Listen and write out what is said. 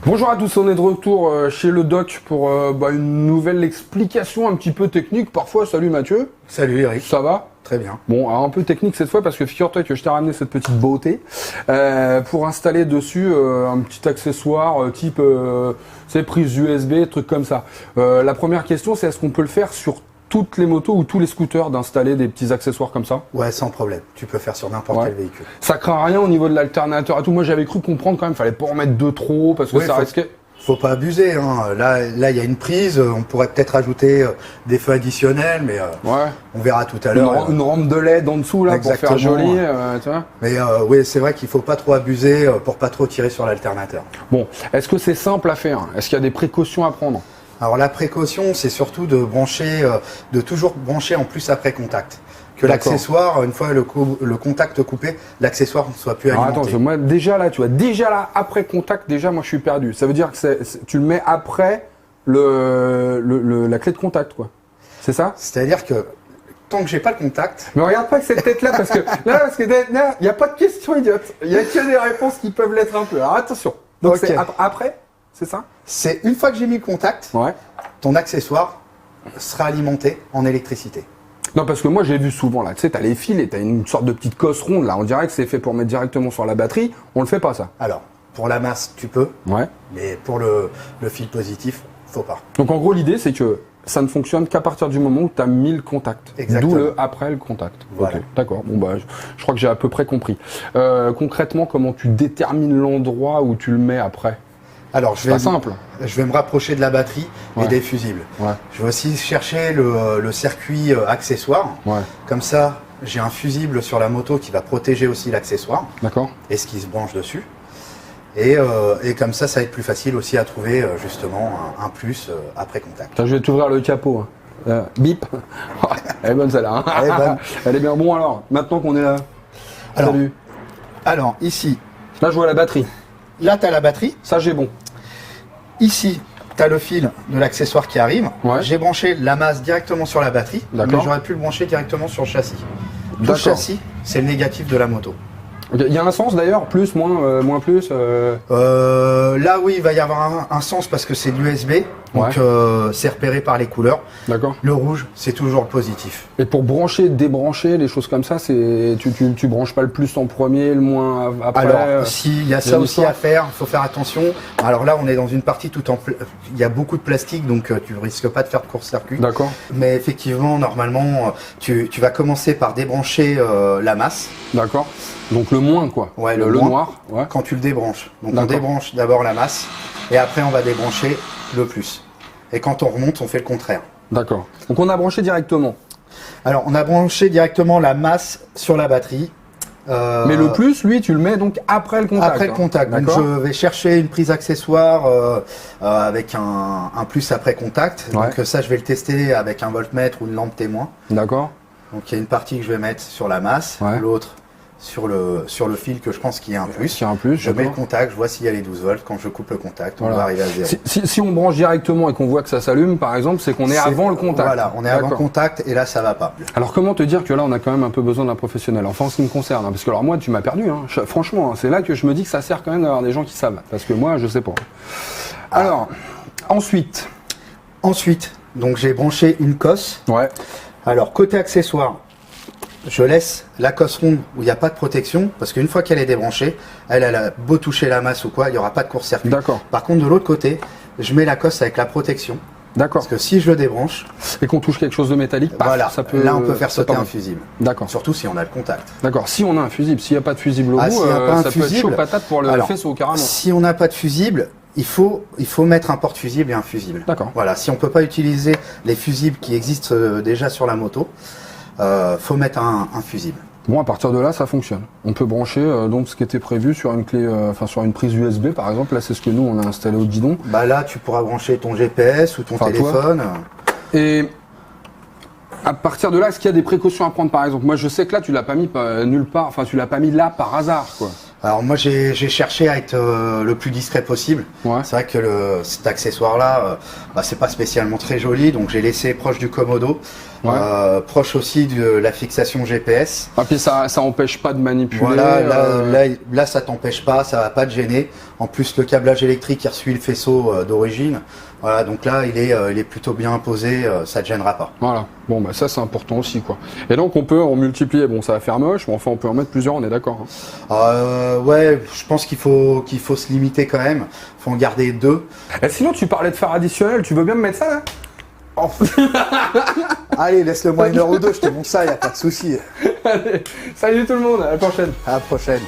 Bonjour à tous, on est de retour chez le doc pour une nouvelle explication un petit peu technique parfois. Salut Mathieu. Salut Eric. Ça va? Très bien. Bon, alors un peu technique cette fois parce que figure-toi que je t'ai ramené cette petite beauté pour installer dessus un petit accessoire type prise USB, truc comme ça. La première question c'est est-ce qu'on peut le faire sur toutes les motos ou tous les scooters d'installer des petits accessoires comme ça? Ouais, sans problème. Tu peux faire sur n'importe quel véhicule. Ça craint rien au niveau de l'alternateur et tout. Moi, j'avais cru comprendre quand même, fallait pas en mettre de trop parce que ça risquait. Faut pas abuser. Hein. Là, il y a une prise. On pourrait peut-être ajouter des feux additionnels, mais on verra tout à l'heure. Une rampe de LED en dessous là pour faire joli. Tu vois. Mais oui, c'est vrai qu'il faut pas trop abuser pour pas trop tirer sur l'alternateur. Bon, est-ce que c'est simple à faire? Est-ce qu'il y a des précautions à prendre? Alors la précaution, c'est surtout de brancher, de toujours brancher en plus après contact. Que l'accessoire, une fois le contact coupé, l'accessoire ne soit plus alimenté. Attends, moi déjà là, tu vois, après contact, moi je suis perdu. Ça veut dire que tu le mets après la clé de contact, quoi. C'est ça? C'est-à-dire que tant que j'ai pas le contact. Mais regarde pas avec cette tête-là parce que il n'y a pas de question idiote. Il y a que des réponses qui peuvent l'être un peu. Alors attention. Donc c'est après, c'est ça? C'est une fois que j'ai mis le contact, ton accessoire sera alimenté en électricité. Non, parce que moi j'ai vu souvent là, tu sais, t'as les fils et t'as une sorte de petite cosse ronde là, on dirait que c'est fait pour mettre directement sur la batterie, on le fait pas ça. Alors, pour la masse, tu peux, mais pour le fil positif, faut pas. Donc en gros l'idée c'est que ça ne fonctionne qu'à partir du moment où tu as mis le contact. Exactement. D'où le après le contact. Voilà. Okay, d'accord, bon bah je crois que j'ai à peu près compris. Concrètement, comment tu détermines l'endroit où tu le mets après? Alors, c'est pas simple. Je vais me rapprocher de l'accessoire et des fusibles. Je vais aussi chercher le circuit accessoire. Comme ça, j'ai un fusible sur la moto qui va protéger aussi l'accessoire. D'accord. Et ce qui se branche dessus. Et comme ça va être plus facile aussi à trouver justement un plus après contact. Je vais t'ouvrir le capot. Bip. Elle est bonne celle-là. Hein. Elle est bonne. Elle est bien. Bon alors, maintenant qu'on est là. Salut. Alors ici. Là je vois la batterie. Là, tu as la batterie. Ça, j'ai bon. Ici, tu as le fil de l'accessoire qui arrive. J'ai branché la masse directement sur la batterie, mais j'aurais pu le brancher directement sur le châssis. Tout le châssis, c'est le négatif de la moto. Il y a un sens d'ailleurs, plus, moins plus Là, oui, il va y avoir un sens parce que c'est de l'USB, donc c'est repéré par les couleurs. D'accord. Le rouge, c'est toujours le positif. Et pour brancher, débrancher, les choses comme ça, tu branches pas le plus en premier, le moins après. Alors, s'il y a ça aussi à faire, il faut faire attention. Alors là, on est dans une partie il y a beaucoup de plastique, donc tu risques pas de faire de court-circuit. D'accord. Mais effectivement, normalement, tu vas commencer par débrancher la masse. D'accord. Donc le moins quoi. Ouais, le noir. Quand tu le débranches. Donc on débranche d'abord la masse et après on va débrancher le plus. Et quand on remonte, on fait le contraire. D'accord. Donc on a branché directement. Alors on a branché directement la masse sur la batterie. Mais le plus, lui, tu le mets donc après le contact. Après le contact. Donc je vais chercher une prise accessoire avec un plus après contact. Donc ça, je vais le tester avec un voltmètre ou une lampe témoin. D'accord. Donc il y a une partie que je vais mettre sur la masse, l'autre sur le fil que je pense qu'il y a un plus. Je mets le contact, je vois s'il y a les 12 volts. Quand je coupe le contact, on va arriver à 0. Si on branche directement et qu'on voit que ça s'allume, par exemple, c'est qu'on est avant le contact. Voilà, on est avant le contact et là, ça va pas. Alors comment te dire que là, on a quand même un peu besoin d'un professionnel? Enfin, en ce qui me concerne, parce que alors moi, tu m'as perdu. Franchement, c'est là que je me dis que ça sert quand même d'avoir des gens qui savent. Parce que moi, je sais pas. Alors, ensuite, donc j'ai branché une cosse. Alors, côté accessoire, je laisse la cosse ronde où il n'y a pas de protection, parce qu'une fois qu'elle est débranchée, elle a beau toucher la masse ou quoi, il n'y aura pas de court-circuit. D'accord. Par contre, de l'autre côté, je mets la cosse avec la protection. D'accord. Parce que si je le débranche... Et qu'on touche quelque chose de métallique, voilà, là on peut faire sauter un fusible. D'accord. Surtout si on a le contact. D'accord. Si on a un fusible, s'il n'y a pas de fusible au bout, ça peut être chaud patate pour le faisceau carrément. Si on n'a pas de fusible, il faut mettre un porte-fusible et un fusible. D'accord. Voilà, si on ne peut pas utiliser les fusibles qui existent déjà sur la moto, faut mettre un fusible. Bon, à partir de là, ça fonctionne. On peut brancher donc ce qui était prévu sur une clé, sur une prise USB par exemple. Là, c'est ce que nous on a installé au guidon. Bah là, tu pourras brancher ton GPS ou ton téléphone. Et à partir de là, est-ce qu'il y a des précautions à prendre par exemple? Moi, je sais que là, tu l'as pas mis nulle part. Enfin, tu l'as pas mis là par hasard, quoi. Alors moi, j'ai cherché à être le plus discret possible. C'est vrai que cet accessoire-là, c'est pas spécialement très joli, donc j'ai laissé proche du commodo. proche aussi de la fixation GPS. Et puis ça empêche pas de manipuler. Voilà, là ça t'empêche pas, ça va pas te gêner. En plus le câblage électrique qui suit le faisceau d'origine. Voilà, donc là il est plutôt bien posé, ça te gênera pas. Voilà, bon bah ça c'est important aussi quoi. Et donc on peut en multiplier, bon ça va faire moche, mais enfin on peut en mettre plusieurs, on est d'accord. Ouais, je pense qu'il faut se limiter quand même, faut en garder 2. Et sinon tu parlais de phare additionnel, tu veux bien me mettre ça là? Allez, laisse-le moi 1 heure ou 2, je te montre ça, y a pas de souci. Allez, salut tout le monde, à la prochaine. À la prochaine.